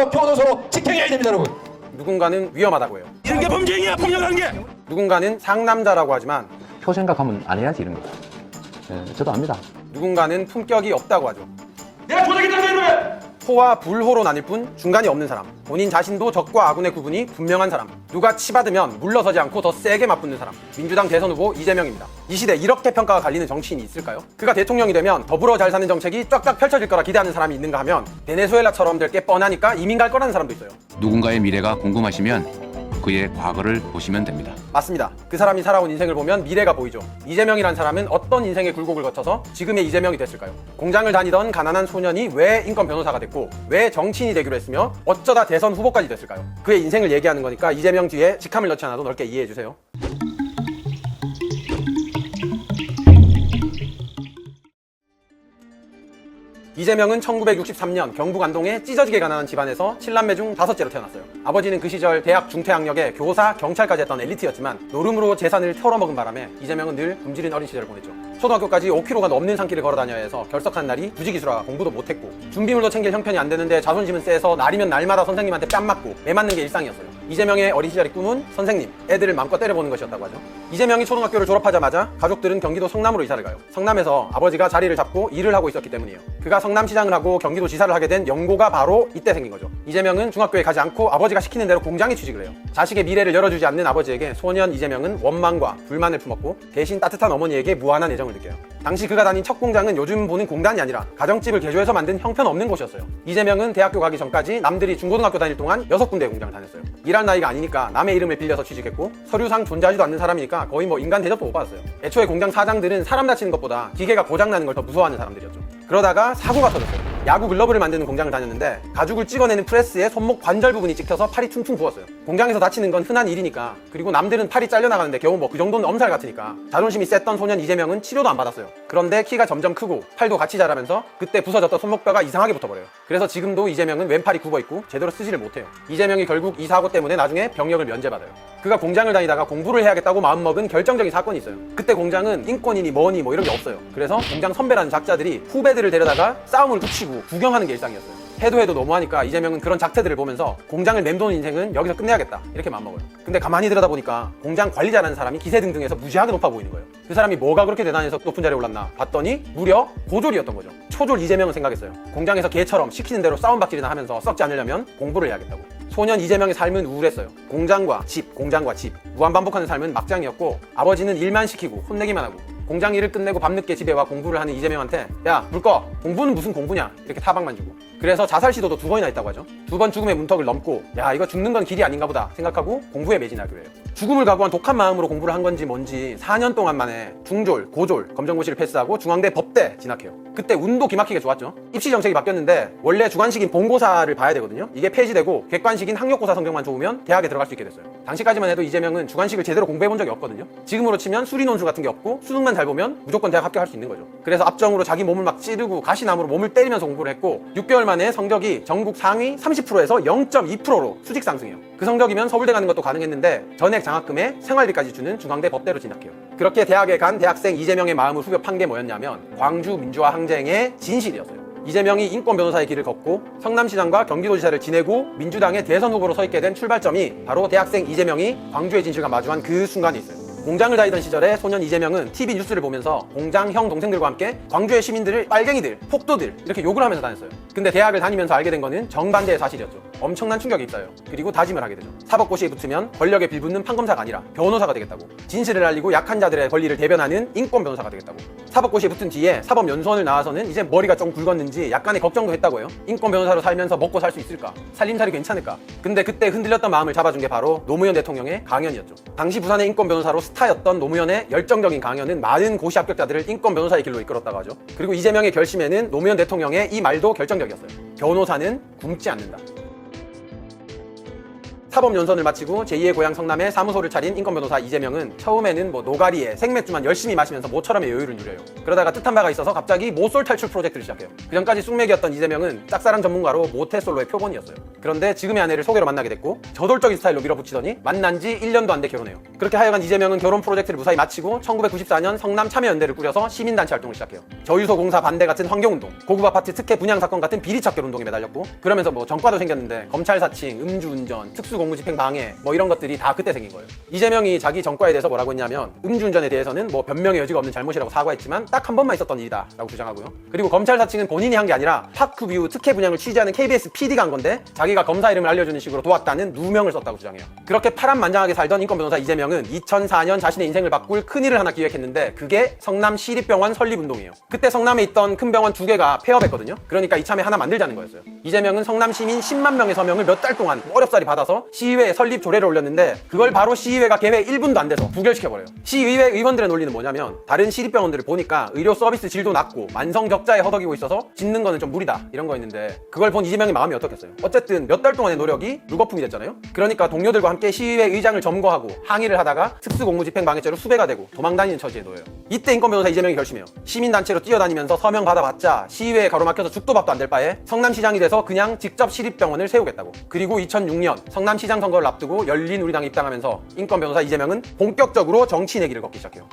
서로 교도소로 직행해야 됩니다, 여러분. 누군가는 위험하다고 해요. 이런 게 범죄행위야, 폭력하는 게. 누군가는 상남자라고 하지만 표 생각하면 안 해야지 이런 거. 저도 압니다. 누군가는 품격이 없다고 하죠. 내가 조작했다는 거야, 이러면. 호와 불호로 나뉠 뿐 중간이 없는 사람, 본인 자신도 적과 악운의 구분이 분명한 사람, 누가 치받으면 물러서지 않고 더 세게 맞붙는 사람, 민주당 대선 후보 이재명입니다. 이 시대 이렇게 평가가 갈리는 정치인이 있을까요? 그가 대통령이 되면 더불어 잘 사는 정책이 쫙쫙 펼쳐질 거라 기대하는 사람이 있는가 하면 베네수엘라처럼 될 게 뻔하니까 이민 갈 거라는 사람도 있어요. 누군가의 미래가 궁금하시면 그의 과거를 보시면 됩니다. 맞습니다. 그 사람이 살아온 인생을 보면 미래가 보이죠. 이재명이란 사람은 어떤 인생의 굴곡을 거쳐서 지금의 이재명이 됐을까요? 공장을 다니던 가난한 소년이 왜 인권 변호사가 됐고 왜 정치인이 되기로 했으며 어쩌다 대선 후보까지 됐을까요? 그의 인생을 얘기하는 거니까 이재명 뒤에 직함을 넣지 않아도 넓게 이해해 주세요. 이재명은 1963년 경북 안동의 찢어지게 가난한 집안에서 7남매 중 5째로 태어났어요. 아버지는 그 시절 대학 중퇴학력에 교사, 경찰까지 했던 엘리트였지만 노름으로 재산을 털어먹은 바람에 이재명은 늘 굶주린 어린 시절을 보냈죠. 초등학교까지 5km가 넘는 산길을 걸어 다녀야 해서 결석한 날이 부지기수라 공부도 못했고 준비물도 챙길 형편이 안 되는데 자존심은 세서 날이면 날마다 선생님한테 뺨 맞고 매 맞는 게 일상이었어요. 이재명의 어린 시절의 꿈은 선생님, 애들을 마음껏 때려보는 것이었다고 하죠. 이재명이 초등학교를 졸업하자마자 가족들은 경기도 성남으로 이사를 가요. 성남에서 아버지가 자리를 잡고 일을 하고 있었기 때문이에요. 그가 성남시장을 하고 경기도 지사를 하게 된 연고가 바로 이때 생긴 거죠. 이재명은 중학교에 가지 않고 아버지가 시키는 대로 공장에 취직을 해요. 자식의 미래를 열어주지 않는 아버지에게 소년 이재명은 원망과 불만을 품었고 대신 따뜻한 어머니에게 무한한 애정을 느껴요. 당시 그가 다닌 첫 공장은 요즘 보는 공단이 아니라 가정집을 개조해서 만든 형편없는 곳이었어요. 이재명은 대학교 가기 전까지 남들이 중고등학교 다닐 동안 6군데의 공장을 다녔어요. 일할 나이가 아니니까 남의 이름을 빌려서 취직했고 서류상 존재하지도 않는 사람이니까 거의 인간 대접도 못 받았어요. 애초에 공장 사장들은 사람 다치는 것보다 기계가 고장나는 걸 더 무서워하는 사람들이었죠. 그러다가 사고가 터졌어요. 야구 글러브를 만드는 공장을 다녔는데 가죽을 찍어내는 프레스에 손목 관절 부분이 찍혀서 팔이 퉁퉁 부었어요. 공장에서 다치는 건 흔한 일이니까, 그리고 남들은 팔이 잘려나가는데 겨우 그 정도는 엄살 같으니까 자존심이 셌던 소년 이재명은 치료도 안 받았어요. 그런데 키가 점점 크고 팔도 같이 자라면서 그때 부서졌던 손목뼈가 이상하게 붙어버려요. 그래서 지금도 이재명은 왼팔이 굽어있고 제대로 쓰지를 못해요. 이재명이 결국 이 사고 때문에 나중에 병역을 면제받아요. 그가 공장을 다니다가 공부를 해야겠다고 마음먹은 결정적인 사건이 있어요. 그때 공장은 인권이니 뭐니 이런 게 없어요. 그래서 공장 선배라는 작자들이 후배들을 데려다가 싸움을 붙이고 구경하는 게 일상이었어요. 해도 너무하니까 이재명은 그런 작태들을 보면서 공장을 맴도는 인생은 여기서 끝내야겠다 이렇게 마음먹어요. 근데 가만히 들여다보니까 공장 관리자라는 사람이 기세등등해서 무지하게 높아 보이는 거예요. 그 사람이 뭐가 그렇게 대단해서 높은 자리에 올랐나 봤더니 무려 고졸이었던 거죠. 초졸 이재명은 생각했어요. 공장에서 개처럼 시키는 대로 싸움박질이나 하면서 썩지 않으려면 공부를 해야겠다고. 소년 이재명의 삶은 우울했어요. 공장과 집, 공장과 집, 무한반복하는 삶은 막장이었고 아버지는 일만 시키고 혼내기만 하고 공장 일을 끝내고 밤늦게 집에 와 공부를 하는 이재명한테 야, 물 꺼! 공부는 무슨 공부냐! 이렇게 타박만 주고. 그래서 자살 시도도 2번이나 했다고 하죠. 2번 죽음의 문턱을 넘고 야, 이거 죽는 건 길이 아닌가 보다 생각하고 공부에 매진하기로 해요. 죽음을 각오한 독한 마음으로 공부를 한 건지 뭔지 4년 동안 만에 중졸, 고졸, 검정고시를 패스하고 중앙대 법대 진학해요. 그때 운도 기막히게 좋았죠. 입시 정책이 바뀌었는데 원래 주관식인 본고사를 봐야 되거든요. 이게 폐지되고 객관식인 학력고사 성적만 좋으면 대학에 들어갈 수 있게 됐어요. 당시까지만 해도 이재명은 주관식을 제대로 공부해 본 적이 없거든요. 지금으로 치면 수리 논술 같은 게 없고 수능만 잘 보면 무조건 대학 합격할 수 있는 거죠. 그래서 앞정으로 자기 몸을 막 찌르고 가시나무로 몸을 때리면서 공부를 했고 6개월 만에 성적이 전국 상위 30%에서 0.2%로 수직 상승해요. 그 성적이면 서울대 가는 것도 가능했는데 전액 장학금에 생활비까지 주는 중앙대 법대로 진학해요. 그렇게 대학에 간 대학생 이재명의 마음을 후벼 판 게 뭐였냐면 광주 민주화 항쟁의 진실이었어요. 이재명이 인권 변호사의 길을 걷고 성남시장과 경기도지사를 지내고 민주당의 대선 후보로 서 있게 된 출발점이 바로 대학생 이재명이 광주의 진실과 마주한 그 순간에 있어요. 공장을 다니던 시절에 소년 이재명은 TV 뉴스를 보면서 공장 형 동생들과 함께 광주의 시민들을 빨갱이들, 폭도들 이렇게 욕을 하면서 다녔어요. 근데 대학을 다니면서 알게 된 거는 정반대의 사실이었죠. 엄청난 충격이 있어요. 그리고 다짐을 하게 되죠. 사법고시에 붙으면 권력에 빌붙는 판검사가 아니라 변호사가 되겠다고. 진실을 알리고 약한 자들의 권리를 대변하는 인권 변호사가 되겠다고. 사법고시에 붙은 뒤에 사법연수원을 나와서는 이제 머리가 좀 굵었는지 약간의 걱정도 했다고 해요. 인권 변호사로 살면서 먹고 살 수 있을까? 살림살이 괜찮을까? 근데 그때 흔들렸던 마음을 잡아준 게 바로 노무현 대통령의 강연이었죠. 당시 부산의 인권 변호사로 스타였던 노무현의 열정적인 강연은 많은 고시 합격자들을 인권 변호사의 길로 이끌었다고 하죠. 그리고 이재명의 결심에는 노무현 대통령의 이 말도 결정적이었어요. 변호사는 굶지 않는다. 사법연수원을 마치고 제2의 고향 성남에 사무소를 차린 인권변호사 이재명은 처음에는 뭐 노가리에 생맥주만 열심히 마시면서 모처럼의 여유를 누려요. 그러다가 뜻한 바가 있어서 갑자기 모쏠 탈출 프로젝트를 시작해요. 그전까지 쑥맥이었던 이재명은 짝사랑 전문가로 모태솔로의 표본이었어요. 그런데 지금의 아내를 소개로 만나게 됐고 저돌적인 스타일로 밀어붙이더니 만난 지 1년도 안 돼 결혼해요. 그렇게 하여간 이재명은 결혼 프로젝트를 무사히 마치고 1994년 성남 참여연대를 꾸려서 시민단체 활동을 시작해요. 저유소 공사 반대 같은 환경운동, 고급 아파트 특혜 분양 사건 같은 비리 척결 운동에 매달렸고 그러면서 뭐 전과도 생겼는데 검찰 사칭, 음주운전, 특수공무집행 방해 뭐 이런 것들이 다 그때 생긴 거예요. 이재명이 자기 전과에 대해서 뭐라고 했냐면 음주운전에 대해서는 뭐 변명의 여지가 없는 잘못이라고 사과했지만 딱 한 번만 있었던 일이다 라고 주장하고요. 그리고 검찰 사칭은 본인이 한 게 아니라 파크뷰 특혜 분양을 취재하는 KBS PD가 한 건데 자기가 검사 이름을 알려주는 식으로 도왔다는 누명을 썼다고 주장해요. 그렇게 파란만장하게 살던 인권변호사 이재명은 2004년 자신의 인생을 바꿀 큰일을 하나 기획했는데 그게 성남시립병원 설립운동이에요. 그때 성남에 있던 큰 병원 2개가 폐업했거든요. 그러니까 이참에 하나 만들자는 거였어요. 이재명은 성남 시민 10만 명의 서명을 몇 달 동안 어렵사리 받아서 시의회에 설립 조례를 올렸는데 그걸 바로 시의회가 개회 1분도 안 돼서 부결시켜버려요. 시의회 의원들의 논리는 뭐냐면 다른 시립병원들을 보니까 의료 서비스 질도 낮고 만성 적자에 허덕이고 있어서 짓는 거는 좀 무리다 이런 거였는데 그걸 본 이재명의 마음이 어떻겠어요. 어쨌든 몇 달 동안의 노력이 물거품이 됐잖아요. 그러니까 동료들과 함께 시의회 의장을 점거하고 항의를 하다가 특수공무집행방해죄로 수배가 되고 도망다니는 처지에 놓여요. 이때 인권변호사 이재명이 결심해요. 시민단체로 뛰어다니면서 서명 받아봤자 시의회에 가로막혀서 죽도 밥도 안 될 바에 성남시장이 돼서 그냥 직접 시립병원을 세우겠다고. 그리고 2006년 성남시장 선거를 앞두고 열린우리당에 입당하면서 인권변호사 이재명은 본격적으로 정치인의 길을 걷기 시작해요.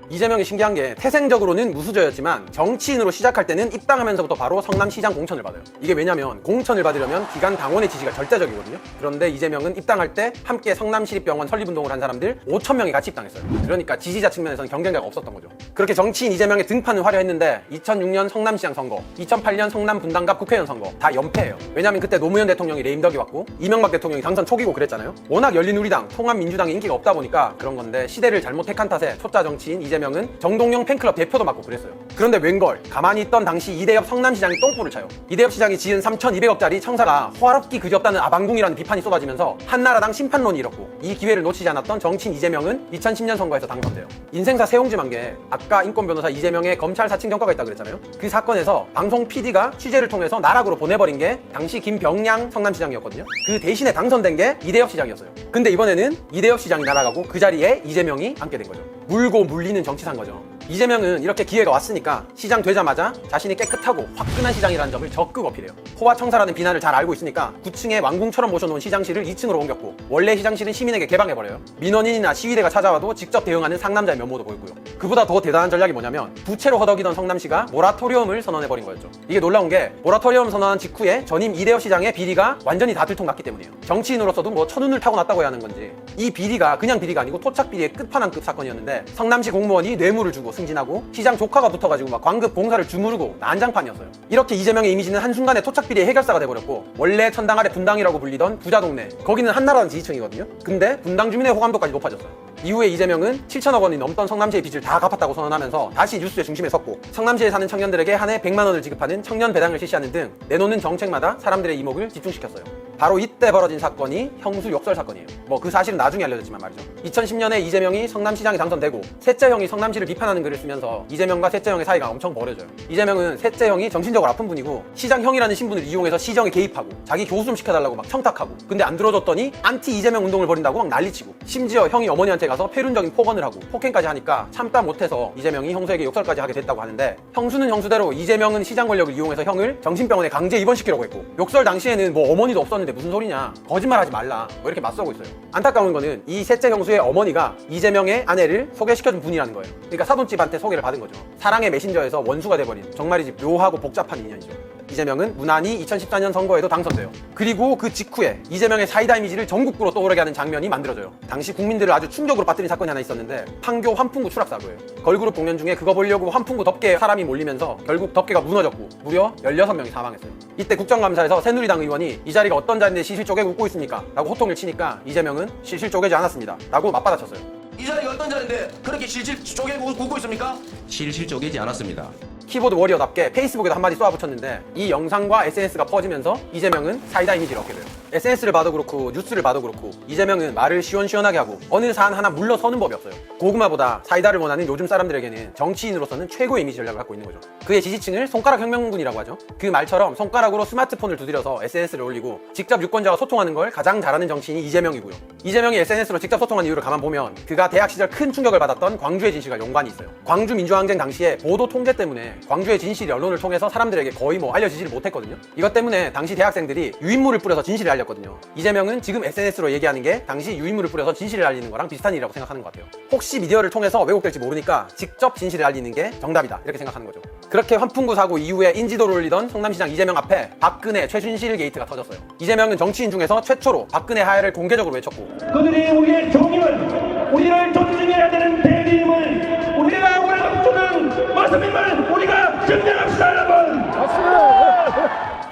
이재명이 신기한 게 태생적으로는 무수저였지만 정치인으로 시작할 때는 입당하면서부터 바로 성남시장 공천을 받아요. 이게 왜냐면 공천을 받으려면 기관 당원의 지지가 절대적이거든요. 그런데 이재명은 입당할 때 함께 성남시립병원 설립운동을 한 사람들 5,000명이 같이 입당했어요. 그러니까 지지자 측면에서는 경쟁자가 없었던 거죠. 그렇게 정치인 이재명의 등판은 화려했는데 2006년 성남시장 선거, 2008년 성남 분당갑 국회의원 선거 다 연패예요. 왜냐면 그때 노무현 대통령이 레임덕이 왔고 이명박 대통령이 당선 초기고 그랬잖아요. 워낙 열린우리당, 통합민주당이 인기가 없다 보니까 그런 건데 시대를 잘못 택한 탓에 초짜 정치인 이재명은 정동영 팬클럽 대표도 맡고 그랬어요. 그런데 웬걸 가만히 있던 당시 이대엽 성남시장이 똥불을 차요. 이대엽 시장이 지은 3,200억짜리 청사가 호화롭기 그지없다는 아방궁이라는 비판이 쏟아지면서 한나라당 심판론이 일었고 이 기회를 놓치지 않았던 정치인 이재명은 2010년 선거에서 당선돼요. 인생사 세옹지만 게 아까 인권변호사 이재명의 검찰 사칭 전과가 있다고 그랬잖아요. 그 사건에서 방송 PD가 취재를 통해서 나락으로 보내버린 게 당시 김병량 성남시장이었거든요. 그 대신에 당선된 게 이대엽 시장이었어요. 근데 이번에는 이대엽 시장이 날아가고 그 자리에 이재명이 앉게 된 거죠. 물고 물리는 정치산 거죠. 이재명은 이렇게 기회가 왔으니까 시장 되자마자 자신이 깨끗하고 화끈한 시장이라는 점을 적극 어필해요. 호화청사라는 비난을 잘 알고 있으니까 9층에 왕궁처럼 모셔놓은 시장실을 2층으로 옮겼고 원래 시장실은 시민에게 개방해버려요. 민원인이나 시위대가 찾아와도 직접 대응하는 상남자의 면모도 보이고요. 그보다 더 대단한 전략이 뭐냐면 부채로 허덕이던 성남시가 모라토리엄을 선언해버린 거였죠. 이게 놀라운 게 모라토리엄 선언한 직후에 전임 이대엽 시장의 비리가 완전히 다 들통났기 때문이에요. 정치인으로서도 뭐 천운을 타고 났다고 해야 하는 건지 이 비리가 그냥 비리가 아니고 토착 비리의 끝판왕급 사건이었는데 성남시 공무원이 뇌물을 주고 승진하고 시장 조카가 붙어가지고 막 광급 봉사를 주무르고 난장판이었어요. 이렇게 이재명의 이미지는 한순간에 토착비리의 해결사가 돼버렸고 원래 천당 아래 분당이라고 불리던 부자 동네 거기는 한나라당 지지층이거든요. 근데 분당 주민의 호감도까지 높아졌어요. 이후에 이재명은 7천억 원이 넘던 성남시의 빚을 다 갚았다고 선언하면서 다시 뉴스의 중심에 섰고 성남시에 사는 청년들에게 한 해 100만 원을 지급하는 청년 배당을 실시하는 등 내놓는 정책마다 사람들의 이목을 집중시켰어요. 바로 이때 벌어진 사건이 형수 욕설 사건이에요. 뭐 그 사실은 나중에 알려졌지만 말이죠. 2010년에 이재명이 성남시장에 당선되고 셋째 형이 성남시를 비판하는 글을 쓰면서 이재명과 셋째 형의 사이가 엄청 벌어져요. 이재명은 셋째 형이 정신적으로 아픈 분이고 시장 형이라는 신분을 이용해서 시정에 개입하고 자기 교수 좀 시켜달라고 막 청탁하고 근데 안 들어줬더니 안티 이재명 운동을 벌인다고 막 난리치고 심지어 형이 어머니한테 가서 폐륜적인 폭언을 하고 폭행까지 하니까 참다 못해서 이재명이 형수에게 욕설까지 하게 됐다고 하는데 형수는 형수대로 이재명은 시장 권력을 이용해서 형을 정신병원에 강제 입원시키려고 했고 욕설 당시에는 뭐 어머니도 없었는데 무슨 소리냐 거짓말하지 말라 뭐 이렇게 맞서고 있어요. 안타까운 거는 이 셋째 형수의 어머니가 이재명의 아내를 소개시켜준 분이라는 거예요. 그러니까 사돈집한테 소개를 받은 거죠. 사랑의 메신저에서 원수가 돼버린 정말이지 묘하고 복잡한 인연이죠. 이재명은 무난히 2014년 선거에도 당선돼요. 그리고 그 직후에 이재명의 사이다 이미지를 전국구로 떠오르게 하는 장면이 만들어져요. 당시 국민들을 아주 충격으로 빠뜨린 사건이 하나 있었는데 판교 환풍구 추락사고예요. 걸그룹 공연 중에 그거 보려고 환풍구 덮개에 사람이 몰리면서 결국 덮개가 무너졌고 무려 16명이 사망했어요. 이때 국정감사에서 새누리당 의원이 이 자리가 어떤 자리인데 실실 쪼개고 웃고 있습니까? 라고 호통을 치니까 이재명은 실실 쪼개지 않았습니다 라고 맞받아쳤어요. 이 자리가 어떤 자리인데 그렇게 실실 쪼개고 웃고 있습니까? 실실 쪼개지 않았습니다. 키보드 워리어답게 페이스북에도 한마디 쏘아붙였는데 이 영상과 SNS가 퍼지면서 이재명은 사이다 이미지를 얻게 돼요. SNS를 봐도 그렇고 뉴스를 봐도 그렇고 이재명은 말을 시원시원하게 하고 어느 산 하나 물러서는 법이 없어요. 고구마보다 사이다를 원하는 요즘 사람들에게는 정치인으로서는 최고의 이미지 전략을 갖고 있는 거죠. 그의 지지층을 손가락 혁명군이라고 하죠. 그 말처럼 손가락으로 스마트폰을 두드려서 SNS를 올리고 직접 유권자와 소통하는 걸 가장 잘하는 정치인이 이재명이고요. 이재명이 SNS로 직접 소통한 이유를 가만 보면 그가 대학 시절 큰 충격을 받았던 광주의 진실과 연관이 있어요. 광주 민주항쟁 당시에 보도 통제 때문에 광주의 진실이 언론을 통해서 사람들에게 거의 알려지지를 못했거든요. 이것 때문에 당시 대학생들이 유인물을 뿌려서 진실을 알렸거든요. 이재명은 지금 SNS로 얘기하는 게 당시 유인물을 뿌려서 진실을 알리는 거랑 비슷한 일이라고 생각하는 것 같아요. 혹시 미디어를 통해서 왜곡될지 모르니까 직접 진실을 알리는 게 정답이다 이렇게 생각하는 거죠. 그렇게 환풍구 사고 이후에 인지도를 올리던 성남시장 이재명 앞에 박근혜 최순실 게이트가 터졌어요. 이재명은 정치인 중에서 최초로 박근혜 하야를 공개적으로 외쳤고 그들이 우리의 종임을 우리를 존중해야 되는 대리임을 우리가 월급주는 모습임을 우리가 증명합시다 여러분.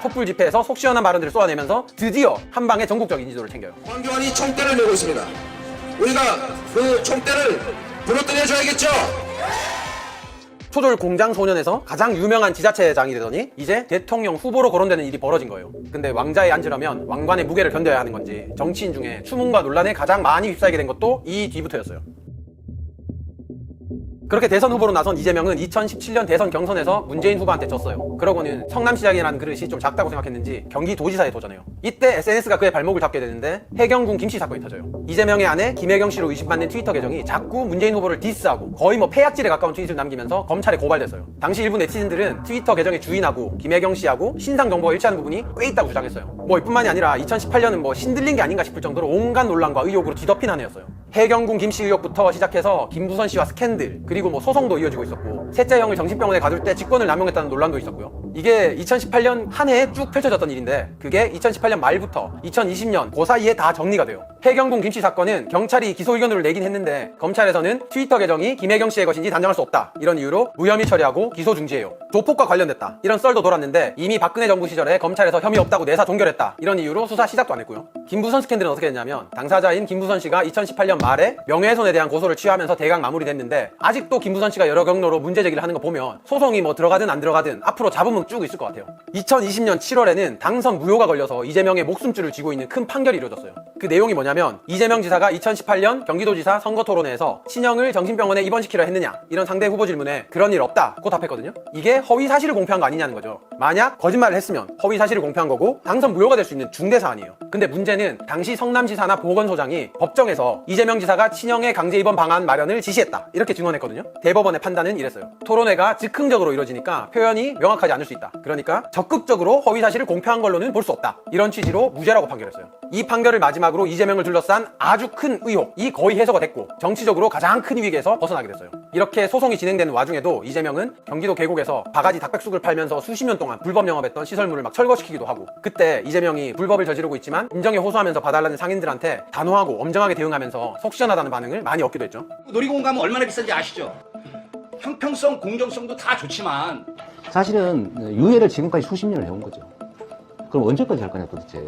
촛불 집회에서 속 시원한 발언들을 쏟아내면서 드디어 한 방에 전국적 인지도를 챙겨요. 황교안이 총대를 메고 있습니다. 우리가 그 총대를 부러뜨려줘야겠죠. 초졸 공장 소년에서 가장 유명한 지자체장이 되더니 이제 대통령 후보로 거론되는 일이 벌어진 거예요. 근데 왕자에 앉으려면 왕관의 무게를 견뎌야 하는 건지 정치인 중에 추문과 논란에 가장 많이 휩싸이게 된 것도 이 뒤부터였어요. 그렇게 대선 후보로 나선 이재명은 2017년 대선 경선에서 문재인 후보한테 졌어요. 그러고는 성남시장이라는 그릇이 좀 작다고 생각했는지 경기도지사에 도전해요. 이때 SNS가 그의 발목을 잡게 되는데 해경군 김씨 사건이 터져요. 이재명의 아내 김혜경 씨로 의심받는 트위터 계정이 자꾸 문재인 후보를 디스하고 거의 폐악질에 가까운 트윗을 남기면서 검찰에 고발됐어요. 당시 일부 네티즌들은 트위터 계정의 주인하고 김혜경 씨하고 신상 정보가 일치하는 부분이 꽤 있다고 주장했어요. 이뿐만이 아니라 2018년은 신들린 게 아닌가 싶을 정도로 온갖 논란과 의혹으로 뒤덮인 한 해였어요. 해경군 김씨 의혹부터 시작해서 김부선 씨와 스캔들, 그리고 소송도 이어지고 있었고 셋째 형을 정신병원에 가둘 때 직권을 남용했다는 논란도 있었고요. 이게 2018년 한 해에 쭉 펼쳐졌던 일인데 그게 2018년 말부터 2020년 그 사이에 다 정리가 돼요. 해경군 김씨 사건은 경찰이 기소 의견을 내긴 했는데 검찰에서는 트위터 계정이 김혜경 씨의 것인지 단정할 수 없다 이런 이유로 무혐의 처리하고 기소 중지해요. 조폭과 관련됐다 이런 썰도 돌았는데 이미 박근혜 정부 시절에 검찰에서 혐의 없다고 내사 종결했다 이런 이유로 수사 시작도 안 했고요. 김부선 스캔들은 어떻게 됐냐면 당사자인 김부선 씨가 2018년 말에 명예훼손에 대한 고소를 취하면서 대강 마무리됐는데 아직도 김부선 씨가 여러 경로로 문제 제기를 하는 거 보면 소송이 들어가든 안 들어가든 앞으로 잡으면 쭉 있을 것 같아요. 2020년 7월에는 당선 무효가 걸려서 이재명의 목숨줄을 쥐고 있는 큰 판결이 이루어졌어요. 그 내용이 뭐냐면 이재명 지사가 2018년 경기도지사 선거 토론회에서 친형을 정신병원에 입원시키려 했느냐 이런 상대 후보 질문에 그런 일 없다고 답했거든요. 이게 허위 사실을 공표한 거 아니냐는 거죠. 만약 거짓말을 했으면 허위 사실을 공표한 거고 당선 무효가 될 수 있는 중대 사안이에요. 근데 문제는 당시 성남지사나 보건소장이 법정에서 이재명 지사가 친형의 강제 입원 방안 마련을 지시했다 이렇게 증언했거든요. 대법원의 판단은 이랬어요. 토론회가 즉흥적으로 이루어지니까 표현이 명확하지 않을 수 있다. 그러니까 적극적으로 허위 사실을 공표한 걸로는 볼 수 없다. 이런 취지로 무죄라고 판결했어요. 이 판결을 마지막으로 이재명을 둘러싼 아주 큰 의혹이 거의 해소가 됐고 정치적으로 가장 큰 위기에서 벗어나게 됐어요. 이렇게 소송이 진행되는 와중에도 이재명은 경기도 계곡에서 바가지 닭백숙을 팔면서 수십 년 동안 불법 영업했던 시설물을 철거시키기도 하고 그때 이재명이 불법을 저지르고 있지만 인정에 호소하면서 봐달라는 상인들한테 단호하고 엄정하게 대응하면서 속 시원하다는 반응을 많이 얻기도 했죠. 놀이공원 가면 얼마나 비싼지 아시죠? 형평성, 공정성도 다 좋지만 사실은 유예를 지금까지 수십 년을 해온 거죠. 그럼 언제까지 할 거냐 도대체.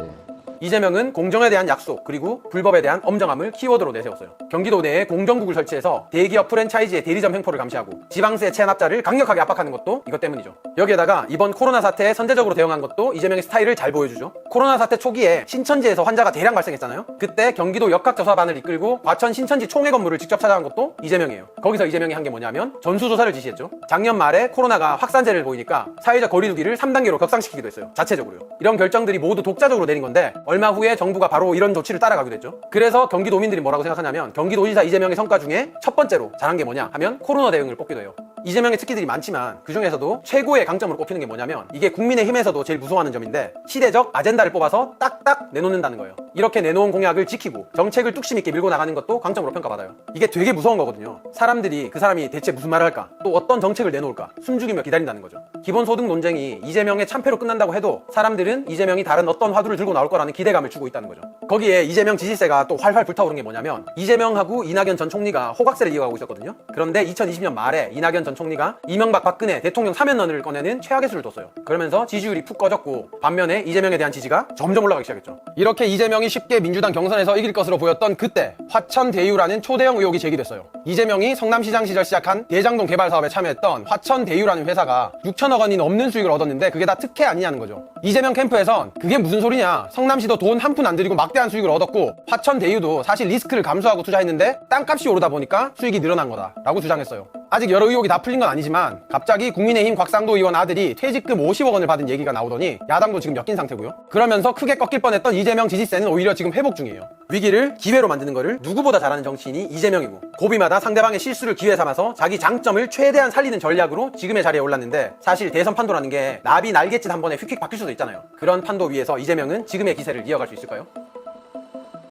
이재명은 공정에 대한 약속 그리고 불법에 대한 엄정함을 키워드로 내세웠어요. 경기도 내에 공정국을 설치해서 대기업 프랜차이즈의 대리점 횡포를 감시하고 지방세 체납자를 강력하게 압박하는 것도 이것 때문이죠. 여기에다가 이번 코로나 사태에 선제적으로 대응한 것도 이재명의 스타일을 잘 보여주죠. 코로나 사태 초기에 신천지에서 환자가 대량 발생했잖아요. 그때 경기도 역학조사반을 이끌고 과천 신천지 총회 건물을 직접 찾아간 것도 이재명이에요. 거기서 이재명이 한 게 뭐냐면 전수조사를 지시했죠. 작년 말에 코로나가 확산세를 보이니까 사회적 거리두기를 3단계로 격상시키기도 했어요. 자체적으로요. 이런 결정들이 모두 독자적으로 내린 건데 얼마 후에 정부가 바로 이런 조치를 따라가기도 했죠. 그래서 경기도민들이 뭐라고 생각하냐면 경기도지사 이재명의 성과 중에 첫 번째로 잘한 게 뭐냐 하면 코로나 대응을 뽑기도 해요. 이재명의 특기들이 많지만 그 중에서도 최고의 강점으로 꼽히는 게 뭐냐면 이게 국민의힘에서도 제일 무서워하는 점인데 시대적 아젠다를 뽑아서 딱딱 내놓는다는 거예요. 이렇게 내놓은 공약을 지키고 정책을 뚝심 있게 밀고 나가는 것도 강점으로 평가받아요. 이게 되게 무서운 거거든요. 사람들이 그 사람이 대체 무슨 말을 할까 또 어떤 정책을 내놓을까 숨죽이며 기다린다는 거죠. 기본소득 논쟁이 이재명의 참패로 끝난다고 해도 사람들은 이재명이 다른 어떤 화두를 들고 나올 거라는 기대감을 주고 있다는 거죠. 거기에 이재명 지지세가 또 활활 불타오른 게 뭐냐면 이재명하고 이낙연 전 총리가 호각세를 이어가고 있었거든요. 그런데 2020년 말에 이낙연 전 총리가 이명박 박근혜 대통령 사면론을 꺼내는 최악의 수를 뒀어요. 그러면서 지지율이 푹 꺼졌고 반면에 이재명에 대한 지지가 점점 올라가기 시작했죠. 이렇게 이재명 이재명이 쉽게 민주당 경선에서 이길 것으로 보였던 그때 화천대유라는 초대형 의혹이 제기됐어요. 이재명이 성남시장 시절 시작한 대장동 개발 사업에 참여했던 화천대유라는 회사가 6천억 원이 넘는 수익을 얻었는데 그게 다 특혜 아니냐는 거죠. 이재명 캠프에선 그게 무슨 소리냐, 성남시도 돈 한 푼 안 들이고 막대한 수익을 얻었고 화천대유도 사실 리스크를 감수하고 투자했는데 땅값이 오르다 보니까 수익이 늘어난 거다 라고 주장했어요. 아직 여러 의혹이 다 풀린 건 아니지만 갑자기 국민의힘 곽상도 의원 아들이 퇴직금 50억 원을 받은 얘기가 나오더니 야당도 지금 엮인 상태고요. 그러면서 크게 꺾일 뻔했던 이재명 지지세는 오히려 지금 회복 중이에요. 위기를 기회로 만드는 거를 누구보다 잘하는 정치인이 이재명이고, 고비마다 상대방의 실수를 기회 삼아서 자기 장점을 최대한 살리는 전략으로 지금의 자리에 올랐는데, 사실 대선 판도라는 게 나비 날갯짓 한 번에 휙휙 바뀔 수도 있잖아요. 그런 판도 위에서 이재명은 지금의 기세를 이어갈 수 있을까요?